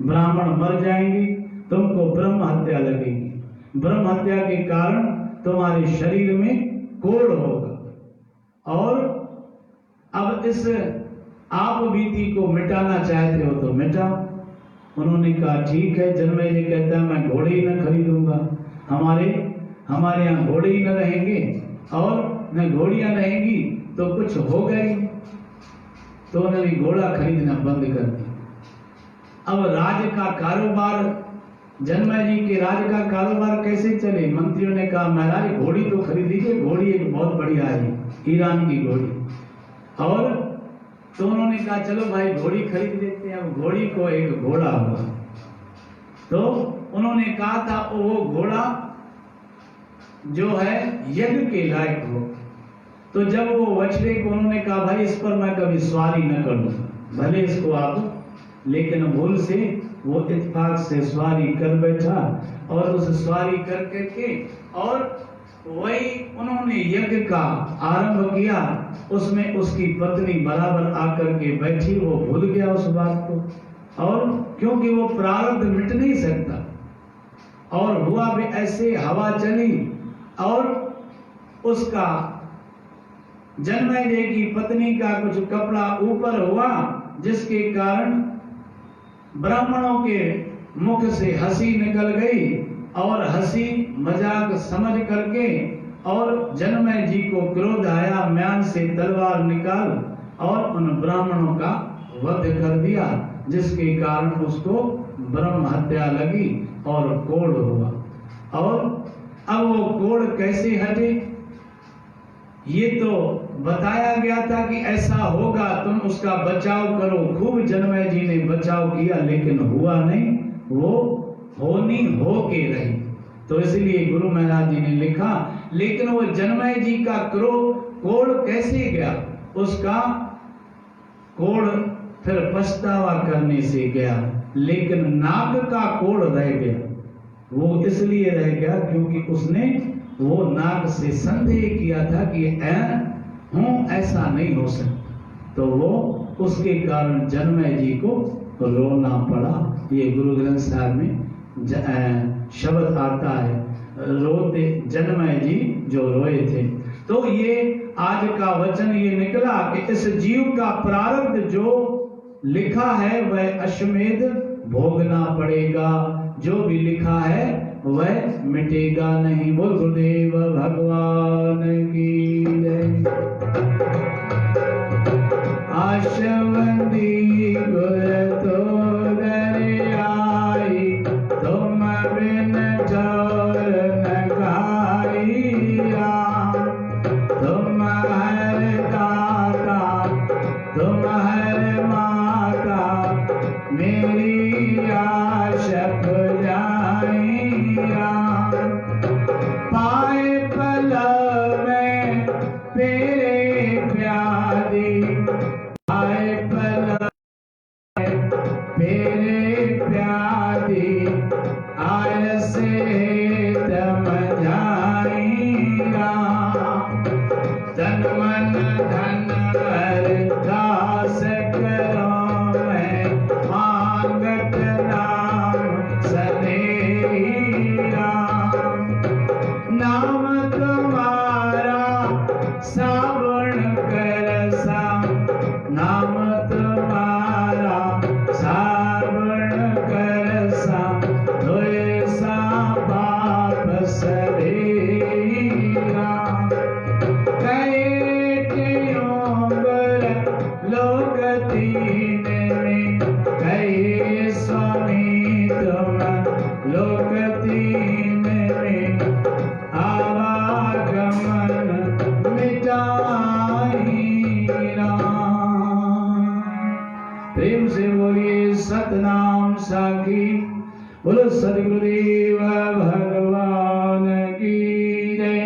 ब्राह्मण मर जाएंगे, तुमको ब्रह्म हत्या लगेगी। ब्रह्म हत्या के कारण तुम्हारे शरीर में कोढ़ होगा। और अब इस आप बीती को मिटाना चाहते हो तो मिटाओ। उन्होंने कहा ठीक है। जनमेजय कहता है मैं घोड़े ही न खरीदूंगा, हमारे यहाँ घोड़े ही न रहेंगे और न घोड़ियां रहेंगी तो कुछ हो गई। तो उन्होंने घोड़ा खरीदना बंद कर दिया। अब राज्य का कारोबार, जनमेजय जी के राज्य का कारोबार कैसे चले? मंत्रियों ने कहा महाराज घोड़ी तो खरीद लीजिए, घोड़ी एक बहुत बढ़िया है, ईरान की घोड़ी। और तो उन्होंने कहा चलो भाई घोड़ी खरीद लेते हैं। अब घोड़ी को एक घोड़ा हुआ तो उन्होंने कहा था वो घोड़ा जो है यज्ञ के लायक हो। तो जब वो बछड़े को उन्होंने कहा भाई इस पर मैं कभी सवारी न करूं, भले इसको आप, लेकिन भूल से वो इत्तेफाक से सवारी कर बैठा और उस सवारी कर करके और वही उन्होंने यज्ञ का आरंभ किया। उसमें उसकी पत्नी बराबर आकर के बैठी, वो भूल गया उस बात को। और क्योंकि वो प्रारब्ध मिट नहीं सकता। और हुआ भी ऐसे, हवा चली और उसका जनमेजय की पत्नी का कुछ कपड़ा ऊपर हुआ, जिसके कारण ब्राह्मणों के मुख से हंसी निकल गई और हंसी मजाक समझ करके और जनमेजय जी को क्रोध आया, म्यान से तलवार निकाल और उन ब्राह्मणों का वध कर दिया, जिसके कारण उसको ब्रह्म हत्या लगी और कोढ़ हुआ। और अब वो कोढ़ कैसे हटे? ये तो बताया गया था कि ऐसा होगा, तुम उसका बचाव करो। खूब जनमेजय जी ने बचाव किया, लेकिन हुआ नहीं, वो होनी हो के रही। तो इसलिए गुरु महाराज जी ने लिखा, लेकिन वो जनमेजय जी का कोढ़ कैसे गया? उसका कोढ़ फिर पछतावा करने से गया, लेकिन नाक का कोढ़ रह गया। वो इसलिए रह गया क्योंकि उसने वो नाक से संदेह किया था कि ऐसा नहीं हो सकता। तो वो उसके कारण जनमेजय जी को रोना पड़ा। ये गुरु ग्रंथ साहब में शब्द आता है, रोते जनमेजय जी जो रोए थे। तो ये आज का वचन ये निकला कि इस जीव का प्रारब्ध जो लिखा है वह अश्वमेध भोगना पड़ेगा, जो भी लिखा है वह मिटेगा नहीं। बोल गुरुदेव भगवान की जय। आशवंदी गुर तो दरियाई, तुम बिन ठौर न खाइया। तुम हर दाता, तुम हर माता, मेरी आशा पुजाइया। पाए पलव में तेरे प्यारी, पाए पलव में तेरे प्यारी, आय से तम जाइया। तन मन धन हर दास करो मैं, मांगत नाम सनेहिया। नाम तुम्हारा सावण करसा, नाम तुम्हारा सावण करसा, धोए सा पाप सरेगा। लोग दीन में कहे स्वामी तुम, लोग दीन में आवागमन मिटाई राम। प्रेम से बोलिए सतनाम साखी। बोलो सदगुरुदेव भगवान की जय।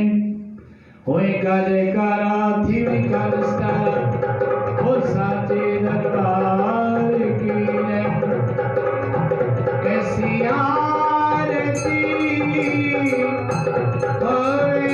होए का जयकारा, थी का विस्तार, हो साचे दरबार की जय। कैसी आरती होए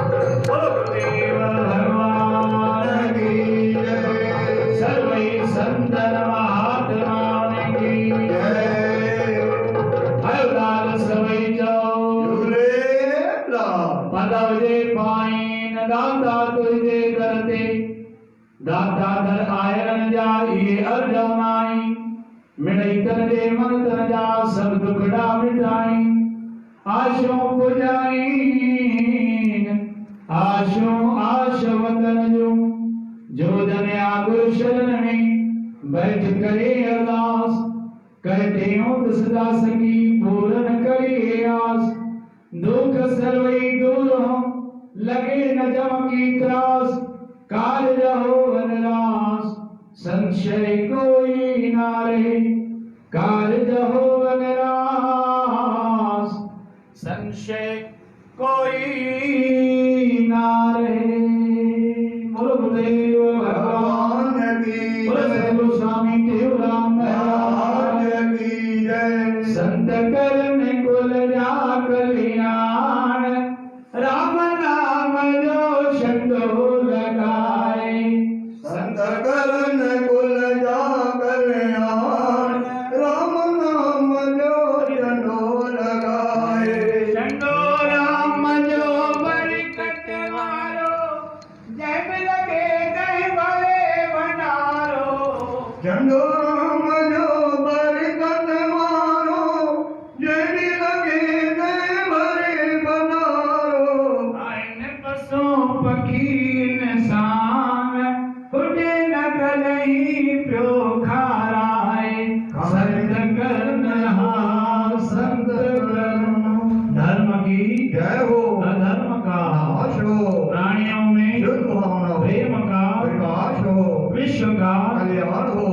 गुरुदेव भगवान की सर्वे संतन महात्मा की हरदास सवै जाओ पदवजे पाइन दाता तुझे करते दाता दर आयरन जाइए अर्जनाई मिड़ई कर दे मन तन जा सब दुखड़ा मिटाई आशो पुजाई आशो आशवतन जो जन आगुर शरण में बैठ करे अरदास कहते हो दसदास की पूर्ण करिए आस दुख सर्वई दूर हो लगे न जम की त्रास कार्य हो वनरास संशय कोई ना रहे कार्य हो वनरास संशय कोई ना रहे। बोलो गुरुदेव भगवान की बोलो सद्गुरु स्वामी देवराम महाराज की जय। संत करने कुल जा कल्याण राम नाम जो शब्दो लगाए संत करण कुल जा कल्याण राम नाम जो झंडो लगाए झंडो राम जो बरकत वारो जय में लगे कहीं भले भंडारो झंडो राम जो बरकत मारो जय लगे गए भरे बनारो आइन पसो पखी इंसान उठे न कलही प्यो खाराए संत करन संत करन धर्म की जय हो अधर्म का नाश हो प्राणियों में शुद्ध भावना हो प्रेम का विकास हो विश्व का कल्याण हो